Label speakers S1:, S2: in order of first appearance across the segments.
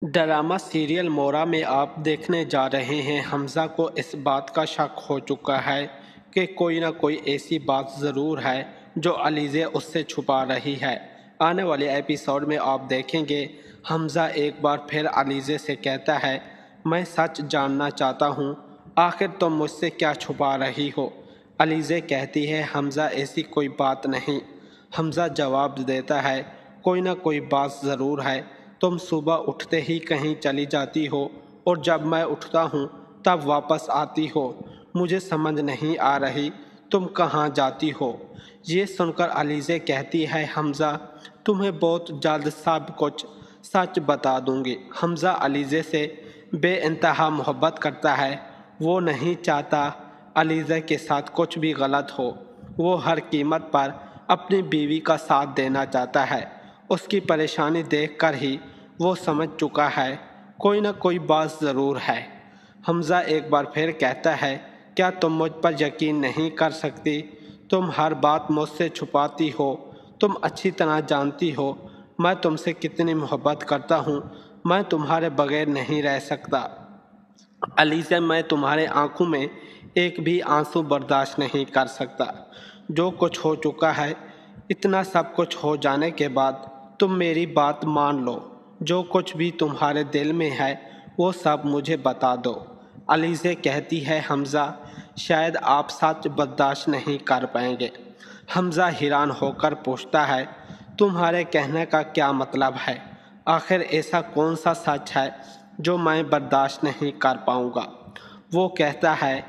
S1: Drama serial मोरा में आप देखने जा रहे हैं हमजा को इस बात का शक हो चुका है कि कोई ना कोई ऐसी बात ज़रूर है जो अलीज़े उससे छुपा रही है। आने वाले एपिसोड में आप देखेंगे हमजा एक बार फिर अलीज़े से कहता है, मैं सच जानना चाहता हूँ, आखिर तुम मुझसे क्या छुपा रही हो। अलीज़े कहती है, हमजा ऐसी कोई बात नहीं। हमजा जवाब देता है, कोई ना कोई बात ज़रूर है। तुम सुबह उठते ही कहीं चली जाती हो और जब मैं उठता हूँ तब वापस आती हो। मुझे समझ नहीं आ रही तुम कहाँ जाती हो। ये सुनकर अलीज़े कहती है, हमजा तुम्हें बहुत जल्द सब कुछ सच बता दूँगी। हमजा अलीज़े से बेइंतहा मोहब्बत करता है। वो नहीं चाहता अलीज़े के साथ कुछ भी गलत हो। वो हर कीमत पर अपनी बीवी का साथ देना चाहता है। उसकी परेशानी देखकर ही वो समझ चुका है कोई ना कोई बात ज़रूर है। हमज़ा एक बार फिर कहता है, क्या तुम मुझ पर यकीन नहीं कर सकती? तुम हर बात मुझसे छुपाती हो। तुम अच्छी तरह जानती हो मैं तुमसे कितनी मोहब्बत करता हूँ। मैं तुम्हारे बगैर नहीं रह सकता। अलीज़ा, मैं तुम्हारे आंखों में एक भी आंसू बर्दाश्त नहीं कर सकता। जो कुछ हो चुका है, इतना सब कुछ हो जाने के बाद तुम मेरी बात मान लो। जो कुछ भी तुम्हारे दिल में है वो सब मुझे बता दो। अलीज़ा कहती है, हमज़ा शायद आप सच बर्दाश्त नहीं कर पाएंगे। हमज़ा हैरान होकर पूछता है, तुम्हारे कहने का क्या मतलब है? आखिर ऐसा कौन सा सच है जो मैं बर्दाश्त नहीं कर पाऊँगा? वो कहता है,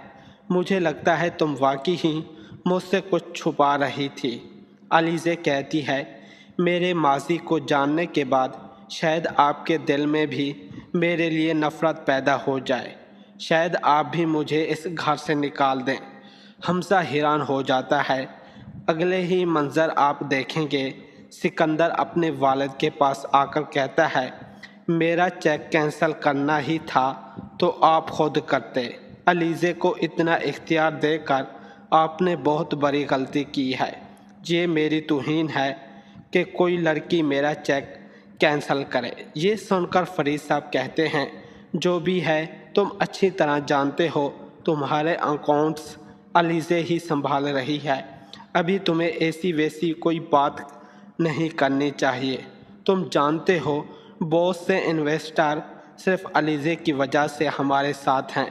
S1: मुझे लगता है तुम वाकई ही मुझसे कुछ छुपा रही थी। अलीज़ा कहती है, मेरे माजी को जानने के बाद शायद आपके दिल में भी मेरे लिए नफ़रत पैदा हो जाए। शायद आप भी मुझे इस घर से निकाल दें। हमज़ा हैरान हो जाता है। अगले ही मंज़र आप देखेंगे, सिकंदर अपने वालिद के पास आकर कहता है, मेरा चेक कैंसिल करना ही था तो आप खुद करते। अलीज़े को इतना इख्तियार देकर आपने बहुत बड़ी गलती की है। ये मेरी तौहीन है कि कोई लड़की मेरा चेक कैंसिल करे। ये सुनकर फरीद साहब कहते हैं, जो भी है तुम अच्छी तरह जानते हो तुम्हारे अकाउंट्स अलीज़े ही संभाल रही है। अभी तुम्हें ऐसी वैसी कोई बात नहीं करनी चाहिए। तुम जानते हो बहुत से इन्वेस्टर सिर्फ अलीज़े की वजह से हमारे साथ हैं।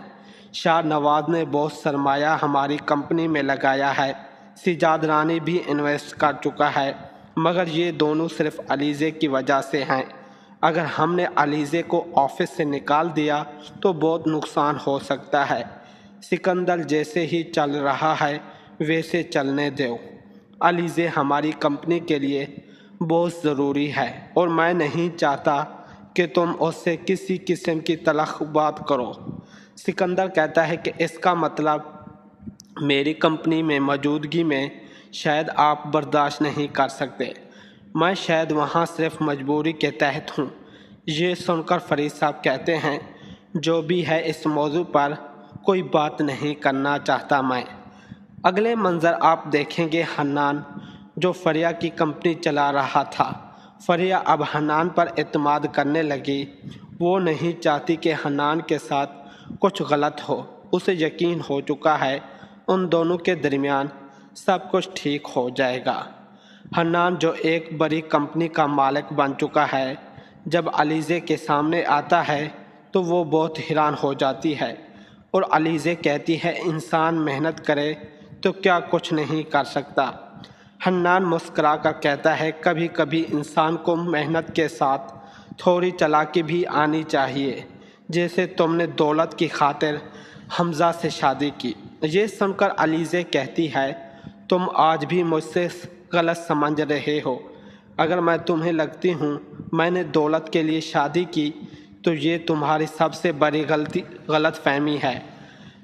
S1: शाह नवाज़ ने बहुत सरमाया हमारी कंपनी में लगाया है। सिजाद रानी भी इन्वेस्ट कर चुका है, मगर ये दोनों सिर्फ अलीज़े की वजह से हैं। अगर हमने अलीज़े को ऑफिस से निकाल दिया तो बहुत नुकसान हो सकता है। सिकंदर जैसे ही चल रहा है वैसे चलने दो। अलीज़े हमारी कंपनी के लिए बहुत ज़रूरी है और मैं नहीं चाहता कि तुम उससे किसी किस्म की तलख बात करो। सिकंदर कहता है कि इसका मतलब मेरी कंपनी में मौजूदगी में शायद आप बर्दाश्त नहीं कर सकते। मैं शायद वहाँ सिर्फ मजबूरी के तहत हूँ। ये सुनकर फरीद साहब कहते हैं, जो भी है इस मौजू पर कोई बात नहीं करना चाहता मैं। अगले मंज़र आप देखेंगे, हन्नान जो फरिया की कंपनी चला रहा था। फरिया अब हन्नान पर एतमाद करने लगी। वो नहीं चाहती कि हन्नान के साथ कुछ गलत हो। उसे यकीन हो चुका है उन दोनों के दरमियान सब कुछ ठीक हो जाएगा। हन्नान जो एक बड़ी कंपनी का मालिक बन चुका है, जब अलीज़े के सामने आता है तो वो बहुत हैरान हो जाती है और अलीज़े कहती है, इंसान मेहनत करे तो क्या कुछ नहीं कर सकता। हन्नान मुस्करा कर कहता है, कभी कभी इंसान को मेहनत के साथ थोड़ी चालाकी भी आनी चाहिए, जैसे तुमने दौलत की खातिर हमज़ा से शादी की। ये सुनकर अलीज़े कहती है, तुम आज भी मुझसे गलत समझ रहे हो। अगर मैं तुम्हें लगती हूँ मैंने दौलत के लिए शादी की तो ये तुम्हारी सबसे बड़ी गलत फहमी है।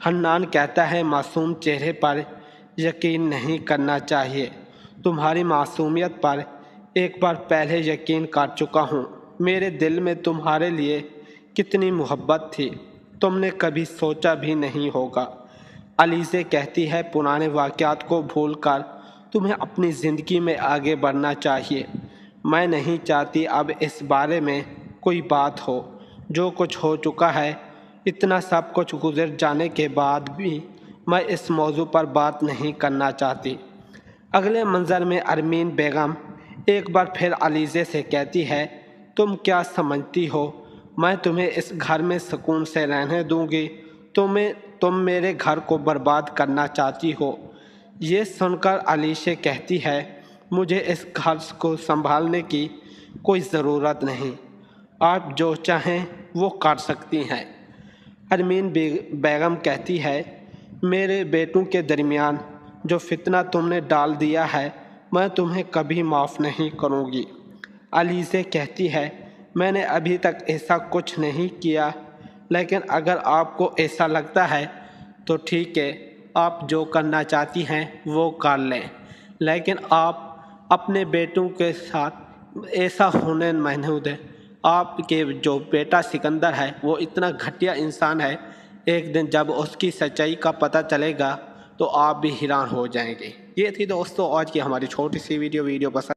S1: हन्नान कहता है, मासूम चेहरे पर यकीन नहीं करना चाहिए। तुम्हारी मासूमियत पर एक बार पहले यकीन कर चुका हूँ। मेरे दिल में तुम्हारे लिए कितनी मोहब्बत थी तुमने कभी सोचा भी नहीं होगा। अलीज़े कहती है, पुराने वाक़यात को भूलकर तुम्हें अपनी ज़िंदगी में आगे बढ़ना चाहिए। मैं नहीं चाहती अब इस बारे में कोई बात हो। جو کچھ ہو چکا ہے، اتنا سب کچھ گزر جانے کے بعد بھی میں اس موضوع پر بات نہیں کرنا چاہتی۔ اگلے منظر میں ارمین بیگم ایک بار پھر علیزے سے کہتی ہے، تم کیا سمجھتی ہو میں تمہیں اس گھر میں سکون سے رہنے دوں گی؟ تم میرے گھر کو برباد کرنا چاہتی ہو۔ یہ سن کر علیشہ کہتی ہے، مجھے اس گھر کو سنبھالنے کی کوئی ضرورت نہیں، آپ جو چاہیں وہ کر سکتی ہیں۔ ارمین بیگم کہتی ہے، میرے بیٹوں کے درمیان جو فتنہ تم نے ڈال دیا ہے میں تمہیں کبھی معاف نہیں کروں گی۔ علیزہ کہتی ہے، میں نے ابھی تک ایسا کچھ نہیں کیا، لیکن اگر آپ کو ایسا لگتا ہے تو ٹھیک ہے، آپ جو کرنا چاہتی ہیں وہ کر لیں، لیکن آپ اپنے بیٹوں کے ساتھ ایسا ہونے نہیں دیں۔ آپ کے جو بیٹا سکندر ہے وہ اتنا گھٹیا انسان ہے، ایک دن جب اس کی سچائی کا پتہ چلے گا تو آپ بھی حیران ہو جائیں گے۔ یہ تھی دوستو آج کی ہماری چھوٹی سی ویڈیو پسند